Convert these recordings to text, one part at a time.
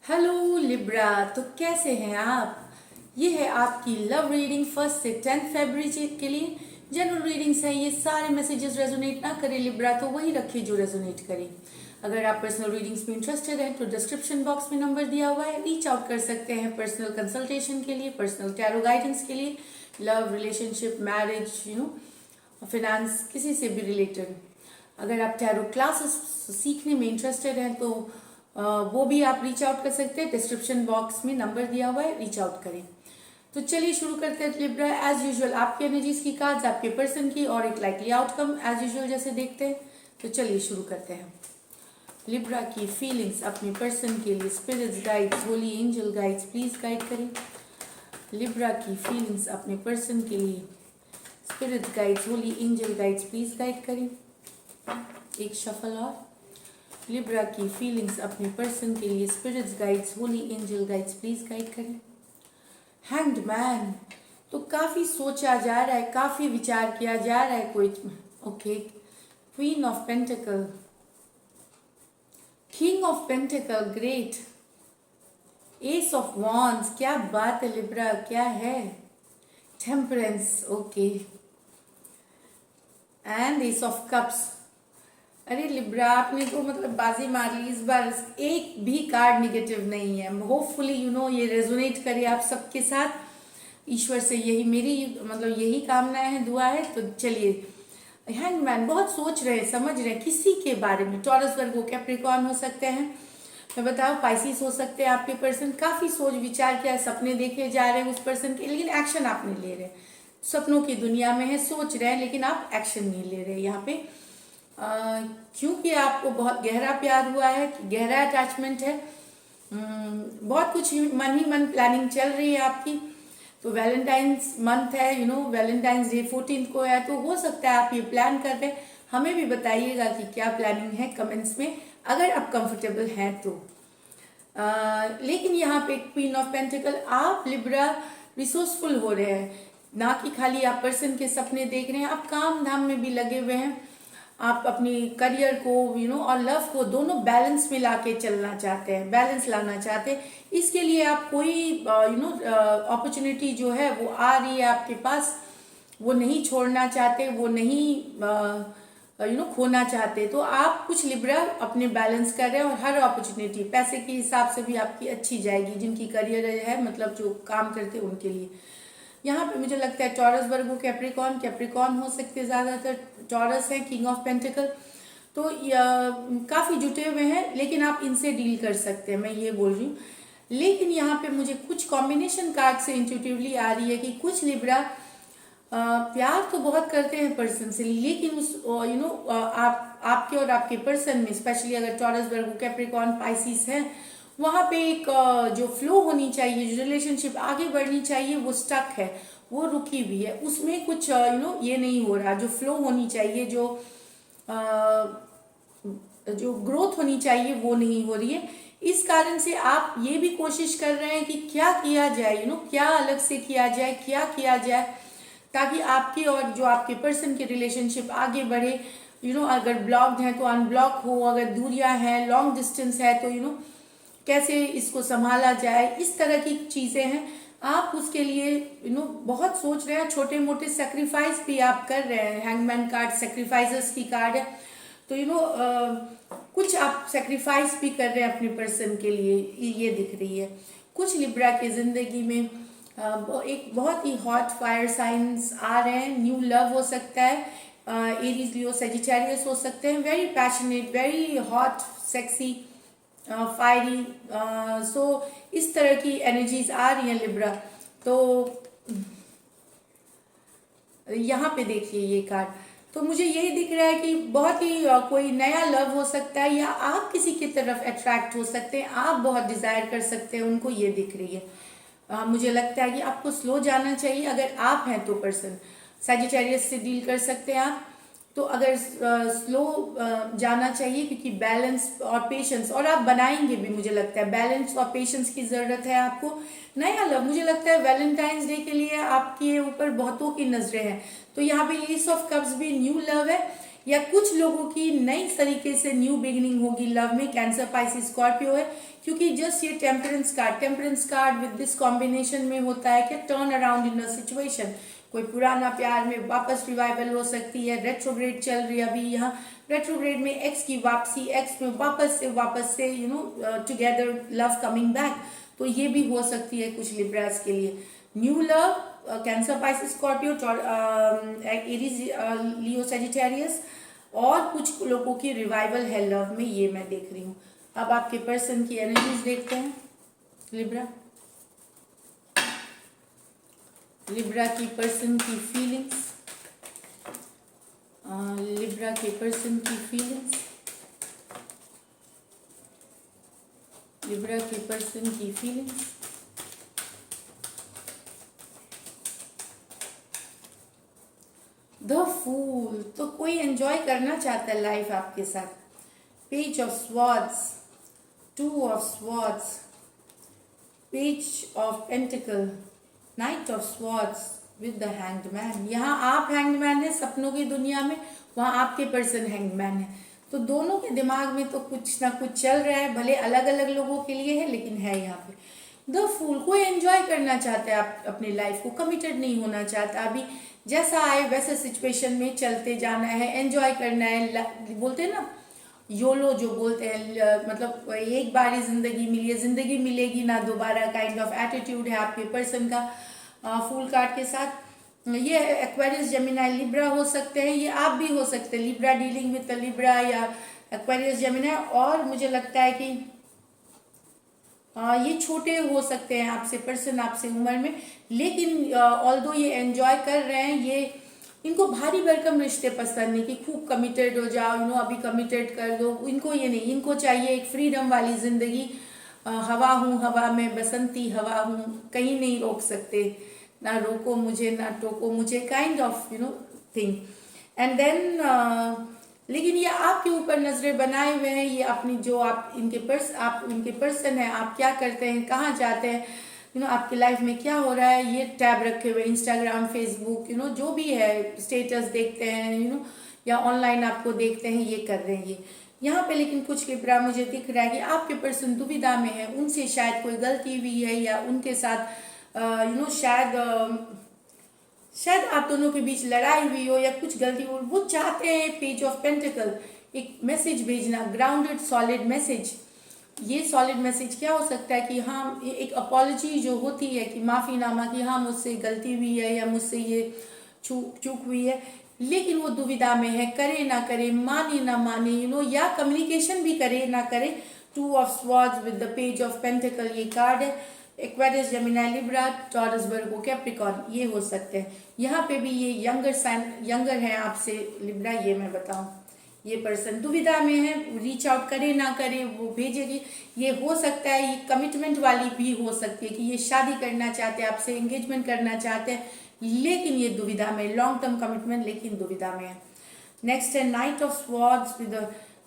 Hello Libra. तो कैसे हैं आप? ये है आपकी लव रीडिंग 1 से 10 फरवरी के लिए। जनरल रीडिंग्स है, ये सारे मैसेजेस रेजोनेट ना करें लिब्रा तो वही रखिए जो रेजोनेट करें। अगर आप पर्सनल रीडिंग्स में इंटरेस्टेड हैं तो डिस्क्रिप्शन बॉक्स में नंबर दिया हुआ है, रीच आउट कर सकते हैं पर्सनल कंसल्टेशन के लिए, पर्सनल टैरो गाइडेंस के लिए, लव, रिलेशनशिप, मैरिज, फिनेंस, किसी से भी रिलेटेड। अगर आप टैरो क्लासेस सीखने में इंटरेस्टेड हैं तो वो भी आप रीच आउट कर सकते हैं। डिस्क्रिप्शन बॉक्स में नंबर दिया हुआ है, रीच आउट करें। तो चलिए शुरू करते हैं लिब्रा। एज यूजुअल आपके एनर्जीज की कार्ड्स, आपके पर्सन की और एक लाइकली आउटकम एज यूजुअल जैसे देखते हैं। तो चलिए शुरू करते हैं। लिब्रा की फीलिंग्स अपने पर्सन के लिए, spirits, guides, holy angel guides please guide करें। लिब्रा की फीलिंग्स अपने पर्सन के लिए, spirits, guides, holy angel guides please guide करें। एक शफल और। लिब्रा की फीलिंग्स अपने पर्सन के लिए, spirits, guides, holy angel guides please guide करें। Hanged man. तो काफी सोचा जा रहा है, काफी विचार किया जा रहा है कोई। Okay. Queen of pentacle, king of pentacle, great. S of wands, क्या बात है लिब्रा, क्या है। Temperance, okay. And S of cups. अरे लिब्रा आपने तो मतलब बाजी मार ली इस बार, एक भी कार्ड निगेटिव नहीं है। होपफुली ये रेजोनेट करे आप सबके साथ। ईश्वर से यही मेरी मतलब यही कामनाएं हैं, दुआ है। तो चलिए, हैंगमैन बहुत सोच रहे हैं, समझ रहे हैं किसी के बारे में। टॉरस, वर्गो, कैप्रिकॉर्न हो सकते हैं, मैं बताऊँ पाइसिस हो सकते हैं आपके पर्सन। काफी सोच विचार किया, सपने देखे जा रहे हैं उस पर्सन के, लेकिन एक्शन आप नहीं ले रहे। सपनों की दुनिया में है, सोच रहे हैं लेकिन आप एक्शन नहीं ले रहे यहाँ पे। क्योंकि आपको बहुत गहरा प्यार हुआ है, गहरा अटैचमेंट है। बहुत कुछ मन ही मन प्लानिंग चल रही है आपकी। तो वैलेंटाइंस मंथ है, वैलेंटाइंस डे 14 को है, तो हो सकता है आप ये प्लान कर रहे हैं। हमें भी बताइएगा कि क्या प्लानिंग है कमेंट्स में, अगर आप कंफर्टेबल हैं तो। लेकिन यहाँ पे क्वीन ऑफ पेंटिकल, आप लिब्रा रिसोर्सफुल हो रहे हैं, ना कि खाली आप पर्सन के सपने देख रहे हैं। आप काम धाम में भी लगे हुए हैं। आप अपनी करियर को और लव को दोनों बैलेंस में लाके चलना चाहते हैं, बैलेंस लाना चाहते हैं। इसके लिए आप कोई अपॉर्चुनिटी जो है वो आ रही है आपके पास, वो नहीं छोड़ना चाहते, वो नहीं खोना चाहते। तो आप कुछ लिब्रा अपने बैलेंस कर रहे हैं, और हर अपॉर्चुनिटी पैसे के हिसाब से भी आपकी अच्छी जाएगी। जिनकी करियर है, मतलब जो काम करते हैं उनके लिए। यहाँ पे मुझे लगता है टॉरस, वर्गो, कैप्रिकॉर्न, कैप्रिकॉर्न हो सकते हैं ज़्यादातर। टॉरस है किंग ऑफ पेंटिकल, तो काफ़ी जुटे हुए हैं, लेकिन आप इनसे डील कर सकते हैं, मैं ये बोल रही हूँ। लेकिन यहाँ पे मुझे कुछ कॉम्बिनेशन कार्ड से इंट्यूटिवली आ रही है कि कुछ लिब्रा प्यार तो बहुत करते हैं पर्सन से, लेकिन उस आप आपके और आपके पर्सन में, स्पेशली अगर टॉरस, वर्गो, कैप्रिकॉर्न, पाइसिस है, वहाँ पे एक जो फ्लो होनी चाहिए, जो रिलेशनशिप आगे बढ़नी चाहिए, वो स्टक है, वो रुकी हुई है। उसमें कुछ ये नहीं हो रहा, जो फ्लो होनी चाहिए, जो ग्रोथ होनी चाहिए, वो नहीं हो रही है। इस कारण से आप ये भी कोशिश कर रहे हैं कि क्या किया जाए, क्या अलग से किया जाए, क्या किया जाए ताकि आपके और जो आपके पर्सन के रिलेशनशिप आगे बढ़े। अगर ब्लॉक्ड है तो अनब्लॉक हो, अगर दूरियां हैं, लॉन्ग डिस्टेंस है तो कैसे इसको संभाला जाए, इस तरह की चीजें हैं। आप उसके लिए बहुत सोच रहे हैं, छोटे मोटे सेक्रीफाइस भी आप कर रहे हैं। हैंगमैन कार्ड सेक्रीफाइसेस की कार्ड है, तो कुछ आप सेक्रीफाइस भी कर रहे हैं अपने पर्सन के लिए, ये दिख रही है। कुछ लिब्रा की जिंदगी में एक बहुत ही हॉट फायर साइंस आ रहे हैं। न्यू लव हो सकता है, एरीज, लियो, सेजिटेरियस हो सकते हैं। Very passionate, very hot, sexy, fiery, so इस तरह की एनर्जीज आ रही हैं लिब्रा। तो यहाँ पे देखिए ये कार्ड, तो मुझे यही दिख रहा है कि बहुत ही कोई नया लव हो सकता है, या आप किसी की तरफ अट्रैक्ट हो सकते हैं, आप बहुत डिजायर कर सकते हैं उनको, ये दिख रही है। मुझे लगता है कि आपको स्लो जाना चाहिए अगर आप हैं तो पर्सन। सैजिटेरियस से डील कर सकते हैं आप, तो अगर स्लो जाना चाहिए, क्योंकि बैलेंस और पेशेंस, और आप बनाएंगे भी, मुझे लगता है बैलेंस और पेशेंस की ज़रूरत है आपको। नया लव, मुझे लगता है वैलेंटाइंस डे के लिए आपके ऊपर बहुतों की नज़रें हैं, तो यहाँ पे एस ऑफ कप्स भी न्यू लव है। या कुछ लोगों की नई तरीके से न्यू बिगिनिंग होगी लव में। कैंसर, पाइसिस, स्कॉर्पियो है, क्योंकि जस्ट ये temperance card with this combination में होता है कि turn around in a situation. कोई पुराना प्यार में वापस रिवाइवल हो सकती है। रेट्रोग्रेड चल रही है अभी, यहाँ रेट्रोग्रेड में एक्स की वापसी, एक्स में वापस से टुगेदर लव कमिंग बैक, तो ये भी हो सकती है कुछ लिब्रास के लिए। New love, Cancer, Pisces, Scorpio, Aries, Leo, Sagittarius, और कुछ लोगों की रिवाइवल है लव में, ये मैं देख रही हूँ। अब आपके पर्सन की एनर्जीज देखते हैं। लिब्रा की पर्सन की फीलिंग्स, लिब्रा के पर्सन की फीलिंग्स, लिब्रा के पर्सन की फीलिंग्स। द फूल, तो कोई एंजॉय करना चाहता है लाइफ आपके साथ। Page of swords, two of swords, page of pentacle, night of swords with the hanged man. यहाँ आप हैंग्ड मैन है सपनों की दुनिया में, वहाँ आपके पर्सन हैंग्ड मैन है। तो दोनों के दिमाग में तो कुछ ना कुछ चल रहा है, भले अलग अलग लोगों के लिए है, लेकिन है यहाँ पे। द फूल, कोई एंजॉय करना चाहता है आप अपनी लाइफ को, कमिटेड नहीं होना चाहता। अभी जैसा आए वैसे सिचुएशन में चलते जाना है, एंजॉय करना है। बोलते हैं ना योलो, जो बोलते हैं, मतलब एक बार ही जिंदगी मिली है, जिंदगी मिलेगी ना दोबारा, काइंड ऑफ एटीट्यूड है आपके पर्सन का फूल कार्ड के साथ। ये एक्वेरियस, जेमिनाई, लिब्रा हो सकते हैं, ये आप भी हो सकते हैं, लिब्रा डीलिंग विद लिब्रा या एक्वेरियस, जेमिनाई। और मुझे लगता है कि ये छोटे हो सकते हैं आपसे पर्सन, आपसे उम्र में, लेकिन ऑल्दो ये एंजॉय कर रहे हैं, ये इनको भारी भरकम रिश्ते पसंद नहीं कि खूब कमिटेड हो जाओ, अभी कमिटेड कर दो, इनको ये नहीं, इनको चाहिए एक फ्रीडम वाली जिंदगी। हवा हूँ, हवा में बसंती हवा हूँ, कहीं नहीं रोक सकते, ना रोको मुझे ना टोको मुझे, kind of thing. And then लेकिन ये आपके ऊपर नजरें बनाए हुए हैं, ये अपनी जो आप इनके पर्सन है, आप क्या करते हैं, कहाँ जाते हैं, आपकी लाइफ में क्या हो रहा है, ये टैब रखे हुए, इंस्टाग्राम, फेसबुक, जो भी है, स्टेटस देखते हैं, या ऑनलाइन आपको देखते हैं, ये कर रहे हैं ये यहाँ पे। लेकिन कुछ लिब्रा मुझे दिख रहा है कि आपके पर्सन दुविधा में है, उनसे शायद कोई गलती हुई है, या उनके साथ शायद आप दोनों के बीच लड़ाई हुई हो या कुछ गलती हो। वो चाहते हैं पेज ऑफ पेंटिकल, एक मैसेज भेजना, ग्राउंडेड सॉलिड मैसेज। ये सॉलिड मैसेज क्या हो सकता है कि हाँ, एक अपॉलजी जो होती है कि माफीनामा, कि हाँ मुझसे गलती हुई है या मुझसे ये चूक हुई है, लेकिन वो दुविधा में है, करे ना करे, माने ना माने, या कम्युनिकेशन भी करे ना करे। Two of swords with the page of pentacle, ये कार्ड है। एक्वेरियस, जेमिनाई, लिब्रा, टॉरस, वर्गो, कैप्रिकॉर्न, ये हो सकते हैं। यहाँ पे भी ये यंगर है आपसे लिब्रा, ये मैं बताऊं, ये पर्सन दुविधा में है, रीच आउट करे ना करे, वो भेजेगी। ये हो सकता है, ये कमिटमेंट वाली भी हो सकती है कि ये शादी करना चाहते हैं आपसे, एंगेजमेंट करना चाहते हैं, लेकिन ये दुविधा में, लॉन्ग टर्म कमिटमेंट, लेकिन दुविधा में है। नेक्स्ट है नाइट ऑफ स्वॉर्ड्स विद,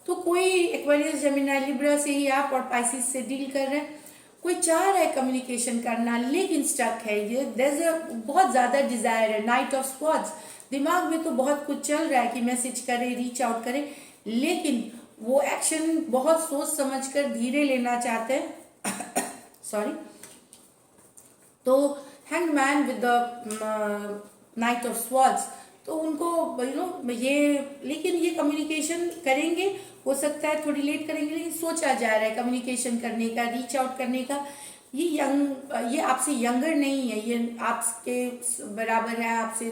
तो कोई एक्वेरियस, जेमिनाई, लिब्रा से ही आप और पाइसिस से डील कर रहे हैं। कोई चाह रहा है कम्युनिकेशन करना, लेकिन स्टक है, ये बहुत ज्यादा डिजायर है। नाइट ऑफ स्वॉर्ड्स, दिमाग में तो बहुत कुछ चल रहा है कि मैसेज करे, रीच आउट करे, लेकिन वो एक्शन बहुत सोच समझ कर धीरे लेना चाहते हैं सॉरी। तो hangman with the night of swords, तो उनको ये, लेकिन ये कम्युनिकेशन करेंगे, हो सकता है थोड़ी लेट करेंगे, लेकिन सोचा जा रहा है कम्युनिकेशन करने का, रीच आउट करने का। ये आपसे यंगर नहीं है, ये आपके बराबर है, आपसे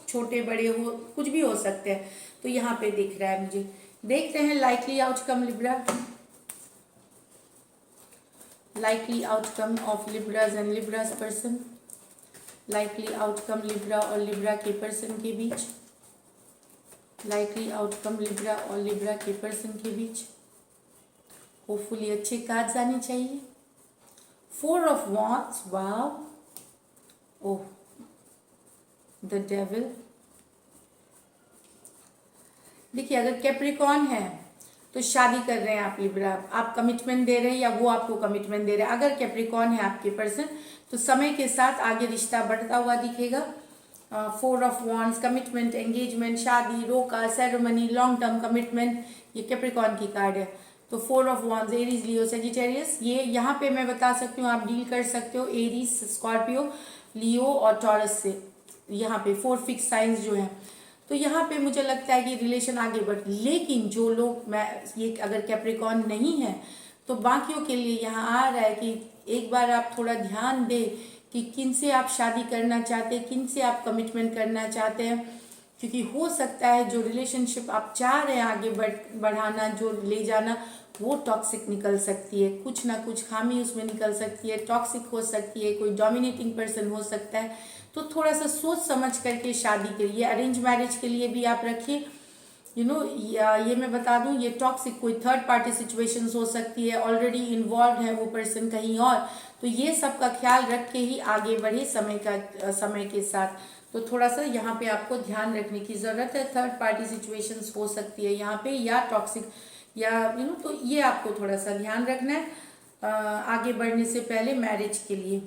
छोटे बड़े हो, कुछ भी हो सकते हैं। तो यहाँ पे दिख रहा है मुझे। देखते हैं likely outcome Libra, likely outcome of लिब्राज and लिब्राज person, likely outcome Libra और लिब्रा के पर्सन के बीच, लाइकली आउटकम लिब्रा और लिब्रा के पर्सन के बीच। होपफुली अच्छे कार्ड्स आने चाहिए। 4 of wands, wow, oh, the devil. देखिए, अगर कैप्रिकॉर्न है तो शादी कर रहे हैं आप लिब्रा, आप कमिटमेंट दे रहे हैं या वो आपको कमिटमेंट दे रहे हैं। अगर कैप्रिकॉर्न है आपके पर्सन, तो समय के साथ आगे रिश्ता बढ़ता हुआ दिखेगा। Four of wands, commitment, engagement, शादी, रोका, सेरेमनी, लॉन्ग टर्म कमिटमेंट, ये कैप्रिकॉर्न की कार्ड है। तो four of wands, Aries, Leo, Sagittarius, ये यहाँ पे मैं बता सकती हूँ आप डील कर सकते हो एरीज, स्कॉर्पियो, लियो और टॉरस से। यहाँ पे 4 फिक्स साइंस जो हैं, तो यहाँ पे मुझे लगता है कि रिलेशन आगे बढ़, लेकिन जो लोग, मैं ये अगर कैप्रिकॉर्न नहीं है तो बाकियों के लिए यहाँ आ रहा है कि एक बार आप थोड़ा ध्यान दें कि किन से आप शादी करना चाहते हैं, किन से आप कमिटमेंट करना चाहते हैं, क्योंकि हो सकता है जो रिलेशनशिप आप चाह रहे हैं आगे बढ़ाना, जो ले जाना, वो टॉक्सिक निकल सकती है, कुछ ना कुछ खामी उसमें निकल सकती है, टॉक्सिक हो सकती है, कोई डोमिनेटिंग पर्सन हो सकता है। तो थोड़ा सा सोच समझ करके शादी करिए। अरेंज मैरिज के लिए भी आप रखिए, ये मैं बता दूं, ये टॉक्सिक कोई थर्ड पार्टी सिचुएशंस हो सकती है, ऑलरेडी इन्वॉल्व है वो पर्सन कहीं और, तो ये सब का ख्याल रख के ही आगे बढ़े समय के साथ। तो थोड़ा सा यहाँ पे आपको ध्यान रखने की ज़रूरत है, थर्ड पार्टी सिचुएशंस हो सकती है यहाँ पे, या टॉक्सिक, या तो ये आपको थोड़ा सा ध्यान रखना है आगे बढ़ने से पहले मैरिज के लिए।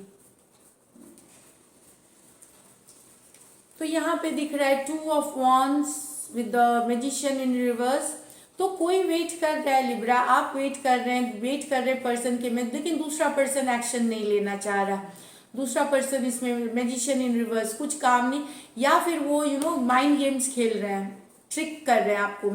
तो यहाँ पे दिख रहा है 2 of wands with the magician in reverse. तो कोई वेट कर रहा है लिब्रा, आप वेट कर रहे हैं पर्सन के में, लेकिन दूसरा पर्सन एक्शन नहीं लेना चाह रहा, दूसरा पर्सन इसमें मैजिशियन इन रिवर्स, कुछ काम नहीं, या फिर वो माइंड गेम्स खेल रहे हैं, ट्रिक कर रहे हैं आपको,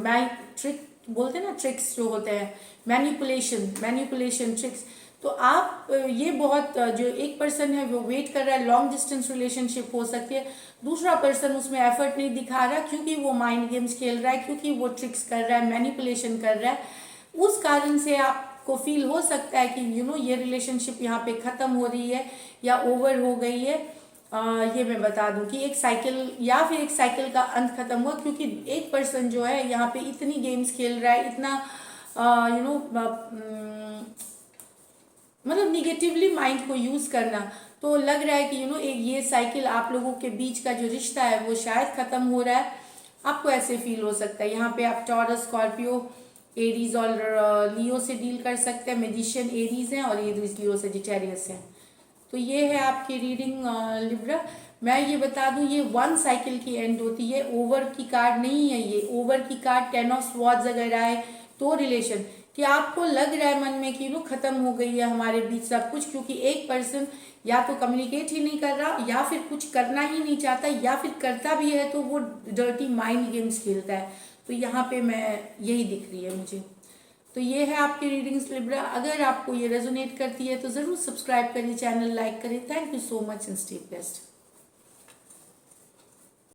ट्रिक बोलते हैं ना, ट्रिक्स जो होते हैं, मैनिपुलेशन ट्रिक्स। तो आप ये बहुत, जो एक पर्सन है वो वेट कर रहा है, लॉन्ग डिस्टेंस रिलेशनशिप हो सकती है, दूसरा पर्सन उसमें एफर्ट नहीं दिखा रहा क्योंकि वो माइंड गेम्स खेल रहा है, क्योंकि वो ट्रिक्स कर रहा है, मैनिपुलेशन कर रहा है, उस कारण से आपको फील हो सकता है कि ये रिलेशनशिप यहाँ पे खत्म हो रही है या ओवर हो गई है। ये मैं बता दूं कि एक साइकिल का अंत खत्म हुआ, क्योंकि एक पर्सन जो है यहाँ पे इतनी गेम्स खेल रहा है, इतना मतलब निगेटिवली माइंड को यूज करना, तो लग रहा है कि एक ये साइकिल आप लोगों के बीच का जो रिश्ता है वो शायद खत्म हो रहा है, आपको ऐसे फील हो सकता है। यहाँ पे आप टॉरस, स्कॉर्पियो, एरीज और लियो से डील कर सकते हैं, मैजिशियन एरीज हैं और एरीज लियो सेजिटेरियस हैं। तो ये है आपकी रीडिंग लिब्रा। मैं ये बता दूं, ये 1 साइकिल की एंड होती है, ओवर की कार्ड नहीं है, ये ओवर की कार्ड 10 ऑफ स्वॉर्ड्स अगर आए तो रिलेशन, कि आपको लग रहा है मन में कि खत्म हो गई है हमारे बीच सब कुछ, क्योंकि एक पर्सन या तो कम्युनिकेट ही नहीं कर रहा, या फिर कुछ करना ही नहीं चाहता, या फिर करता भी है तो वो डर्टी माइंड गेम्स खेलता है। तो यहाँ पे मैं यही दिख रही है मुझे। तो ये है आपकी रीडिंग्स लिब्रा। अगर आपको ये रेजोनेट करती है तो ज़रूर सब्सक्राइब करिए, चैनल लाइक करिए। Thank you so much and stay blessed.